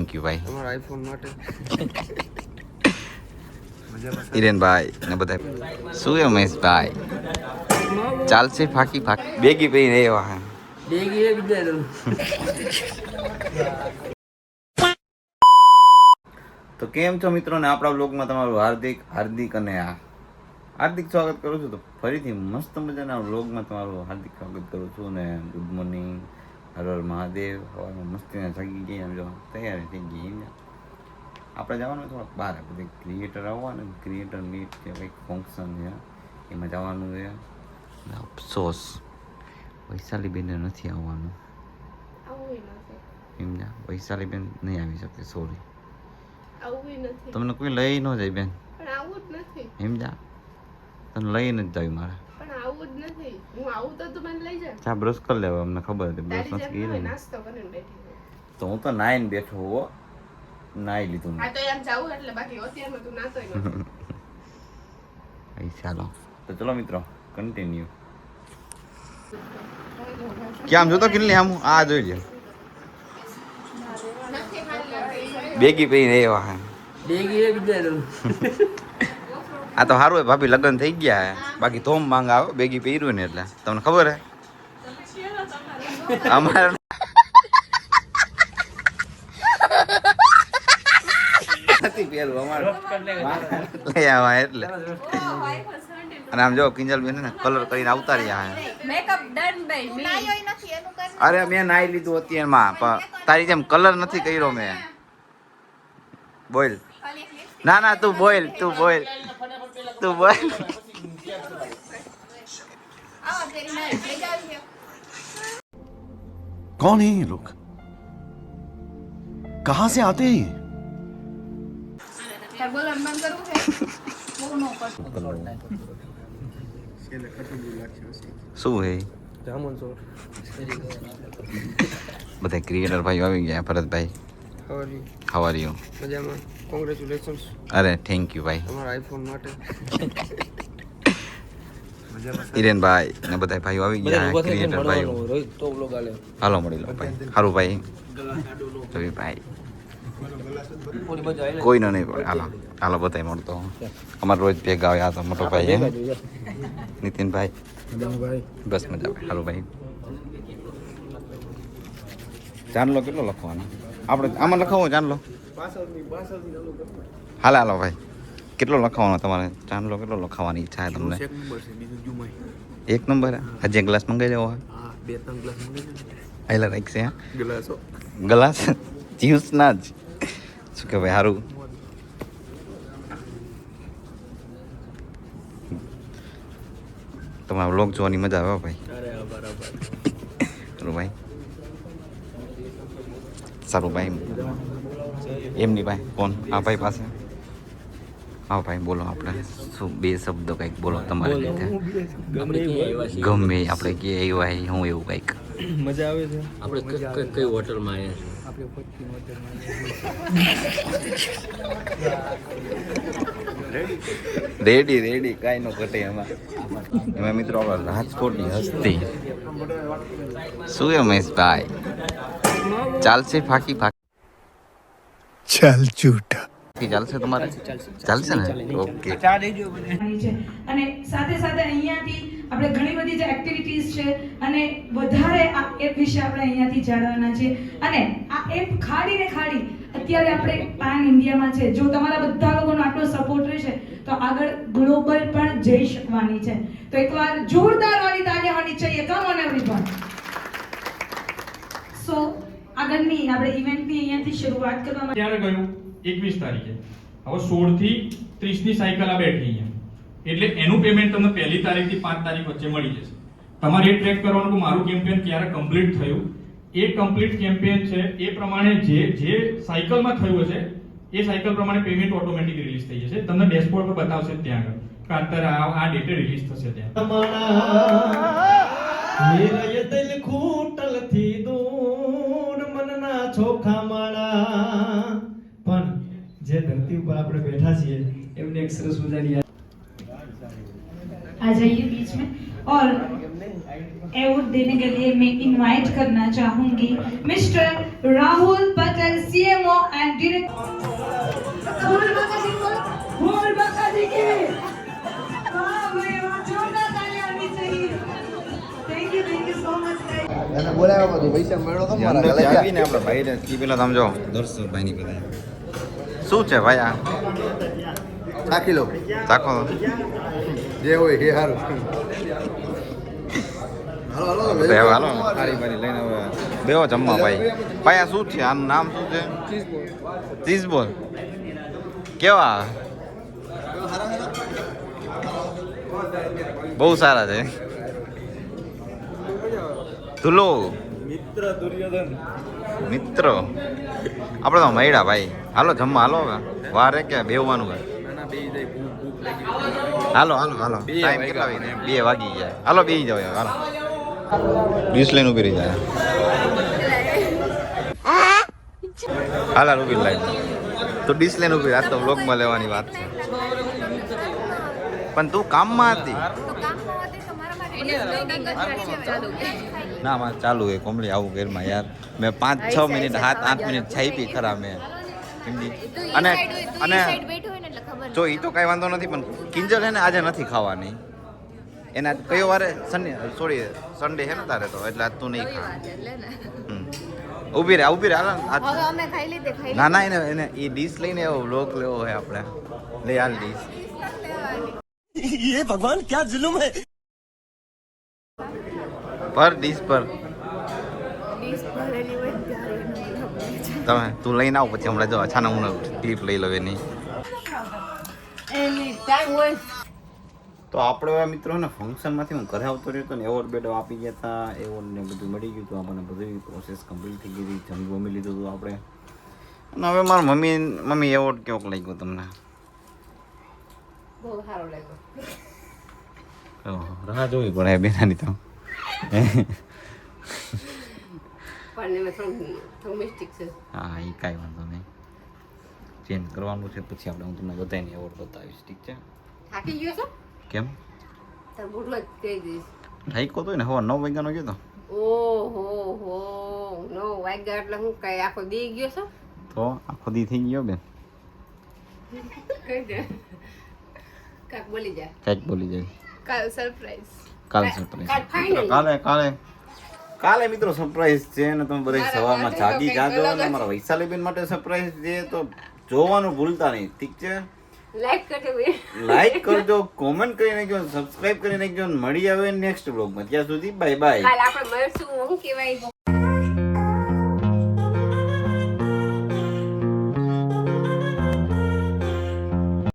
Thank you ભાઈ તમારા iPhone માટે હિરેનભાઈ ને બધા શું હે મહેશભાઈ ચાલશે ફાકી ફાકી બેગી પહેરીને એવા હે બેગી એ વિદ્યાર્થી તો કેમ છો મિત્રો ને આપણા બ્લોગમાં તમારું હાર્દિક અને હાર્દિક સ્વાગત કરું છું. તો ફરીથી મસ્ત મજાના બ્લોગમાં તમારું હાર્દિક સ્વાગત કરું છું ને ગુડ મોર્નિંગ, હર હર મહાદેવ. સવારમાં મસ્તીને જાગી ગઈ, આમ જો તૈયારી થઈ ગઈ. આપણે જવાનું થોડાક બહાર, બધે ક્રિએટર આવવાનું, ક્રિએટર મીટ છે, કંઈક ફંક્શન છે, એમાં જવાનું છે. અફસોસ વૈશાલીબેનને નથી આવવાનું. એમના વૈશાલીબેન નહીં આવી શકે, સોરી. તમને કોઈ લઈ ન જાય બેન, એમ જા તને લઈને જ જાય મારે. ચા બ્રશ કરી લેવા, અમને ખબર હતી બ્રશ નથી કરી. તો હું તો નાઈને બેઠો હો, નાઈ લીધું. ચાલો તો ચલો મિત્રો કન્ટિન્યુ. ક્યાં આમ જોતો કેટલી આમ આ જોઈ લે બેગી પહેરીને એવા હે બેગી એ વિદ્યાર્થી આ તો સારું હોય ભાભી લગ્ન થઈ ગયા હે, બાકી ધોમ માંગ આવે બેગી પહેર્યું ને એટલે તમને ખબર હે અમારે નથી પહેરવું અમારે લઈ આવા એટલે. અને આમ જો કિંજલ બેન ને કલર કરીને આવતા રહ્યા હે. Makeup done by me. અરે મેં નાઈ લીધું અત્યારમાં, પણ તારી જેમ કલર નથી કર્યો મેં. બોલ ના ના તું બોલ તું બોલ તું બોલ. कौन है ये लोग, कहां से आते हैं ये? શું હે બધા ક્રિએટર ભાઈઓ આવી ગયા. Bharatbhai how are you? મજામાં. કોંગ્રેચ્યુલેશન્સ. અરે થેન્ક યુ ભાઈ તમારા આઈફોન માટે. હિરેનભાઈ ને બધા ભાઈઓ આવી ગયા, ક્રિએટર ભાઈઓ. હાલો મળી લો ભાઈ. હારું ભાઈ રવિભાઈ કોઈ નો નહીં પડે. હાલો હાલો બધા મળતો અમારે રોજ ભેગા આવે. આ તો મોટો ભાઈ એમ નીતિનભાઈ બસ મજા આવે. હાલો ભાઈ ચાંદલો કેટલો લખવાનો આપણે આમાં લખાવો? ચાંદલો હાલે હાલો ભાઈ કેટલો લખાવાનો તમારે? ચાંદલો કેટલો લખાવાની ઈચ્છા છે તમને? એક નંબર હજી ગ્લાસ મંગાવી દેવો હોય? આયલા રાખશે ગ્લાસ જ્યુસ ના જ શું કે ભાઈ સારું. તમારા વ્લોગ જોવાની મજા આવે ભાઈ. સારું ભાઈ સારું ભાઈ. એમની ભાઈ કોણ? આ ભાઈ પાસે. હા ભાઈ બોલો, આપણે શું બે શબ્દો કંઈક બોલો તમારી રીતે. ગમે આપણે કે આવ્યા હું એવું કંઈક મજા આવે છે. આપણે કઈ હોટલમાં રેડી રેડી કાંઈ નો ઘટે એમાં. એમાં મિત્રો આપણા રાજકોટની હસ્તી શું હે મહેશભાઈ ચાલશે ફાકી ફાકી? चल झूठा ચાલશે તમારે? ચાલશે ને? ઓકે. અને સાથે સાથે અહીંયાથી આપણે ઘણી બધી જે એક્ટિવિટીઝ છે અને વધારે આ એપ વિશે આપણે અહીંયાથી જાણવાના છે. અને આ એપ ખાડી ને ખાડી અત્યારે આપણે પાન ઇન્ડિયામાં છે. જો તમારા બધા લોકોનો આટલો સપોર્ટ રહેશે તો આગળ ગ્લોબલ પણ જઈ શકવાની છે. તો એકવાર જોરદાર વાળી તાળીઓ હોની चाहिए. Come on everyone. સો આગળની આપણે ઇવેન્ટની અહીંયાથી શરૂઆત કરવા ત્યારે ગયું 21 તારીખે. હવે 16 થી 30 ની સાયકલ આ બેઠી અહીંયા, એટલે એનું પેમેન્ટ તમને 1 તારીખ થી 5 તારીખ વચ્ચે મળી જશે. તમારે એ ટ્રેક કરવાનું કે મારું કેમ્પેન ક્યારે કમ્પ્લીટ થયું. એ કમ્પ્લીટ કેમ્પેન છે એ પ્રમાણે જે સાયકલમાં થયું હશે એ સાયકલ પ્રમાણે પેમેન્ટ ઓટોમેટિક રિલીઝ થઈ જશે. તમને ડેશબોર્ડ પર બતાવશે ત્યાં આગળ કે અત્યારે આ ડેટે રિલીઝ થશે ત્યાં. ચોખા માણા પણ જે ધરતી ઉપર આપણે બેઠા છીએ એમને એક સરસ મજાની आ जाइए बीच में. और अवार्ड देने के लिए मैं इनवाइट करना चाहूंगी mister Rahul Patel, CMO and Director. बोल बाकाजी के वाह भाई वाह जोरदार तालियां आनी चाहिए thank you so much guys એને બોલાવ્યા પછી પૈસા મેળવો તો મારા અંદર ગલે ગયા. આવીને આપણે ભાઈને ઈ પેલા સમજો દર્શનભાઈની બધા શું છે ભાઈ આ ચાખી લો ચાખો જે હોય એ સારું હાલો હાલો બે હાલો થાળી બારી લઈને હવે બેવો જમવા ભાઈ ભાઈ આ શું છે આનું નામ શું છે ચીઝ બોલ કેવા બહુ સારા છે ધુલો મિત્ર આપણે તો મળ્યા ભાઈ હાલો જમવા હાલો હવે વારે કે બેવવાનું હોય હાલો હાલો હાલો ટાઈમ કેટલા વાગે 2 વાગી ગયા હાલો બેસી જાવ હાલો ડીશ લઈને ઉભી રહી જાય હાલ હાલ ઉભી લાઈન તો ડીશ લઈને ઉભી આ તો વ્લોગમાં લેવાની વાત છે પણ તું કામમાં હતી ના મારે ચાલુ હે કોમડી આવું ઘરમાં યાર મેં 5-6 મિનિટ 7-8 મિનિટ છાપી ખરા મેં અને અને જો એ તો કાંઈ વાંધો નથી પણ કિંજલ હે ને આજે નથી ખાવાની એના કયો વારે સન્ડે હે ને તારે તો એટલે આજ તું નહીં ખા ઊભી રહે હાલ ના ના એને એ ડીશ લઈને એવો વ્લોગ લેવો હોય આપણે લે હાલ ડીશ ये भगवान क्या जुल्म है પર ડીશ પર તમે તું લઈને આવ પછી હમણાં જો અચાનક હું ક્લિપ લઈ લઉં એની તો આપણે હવે મિત્રો ને ફંક્શનમાંથી હું ઘરે આવતો રહ્યો હતો ને એવોર્ડ બેડ આપી ગયા હતા એવોર્ડ ને બધું મળી ગયું હતું આપણને બધી પ્રોસેસ કમ્પ્લીટ થઈ ગઈ હતી જમી લીધું હતું આપણે અને હવે મારા મમ્મી એવોર્ડ કેવોક લાગ્યો તમને બહુ સારો લાગ્યો રાહ જોવી પડે બેનાની તો પણ એમાં થોડું મિસ્ટેક છે હા એ કાંઈ વાંધો નહીં ચેન્જ કરવાનું છે પછી આપણે હું તમને બધાને એવોર્ડ બતાવીશ ઠીક છે થાકી ગયો છો કેમ તાર બુડલો જ કહી દઈશ ઠાઈકો તો ને હવા 9 વાગ્યાનો ગયો તો ઓહો હો 9 વાગ્યા એટલે હું કઈ આખો દી ગયો છો તો આખો દી થઈ ગયો બેન કહી દે કાક બોલી જા કાંઈક બોલી જાય કાલ સરપ્રાઈઝ કાલે સરપ્રાઈઝ કાલ final. કાલે મિત્રો સરપ્રાઈઝ છે ને તમે બધા મારા સવારમાં માટે જાગી તો જાજો કંઈક અને અલગ જ. મારા વૈશાલીબેન માટે સરપ્રાઈઝ છે તો જોવાનું ભૂલતા નહીં ઠીક છે લાઈક કરજો બે લાઈક કરજો કોમેન્ટ કરી નાખજો સબસ્ક્રાઇબ કરી નાખજો અને મળી આવે નેક્સ્ટ બ્લોગમાં ત્યાં સુધી બાય બાય કાલ આપણે મળશું હું કહેવાય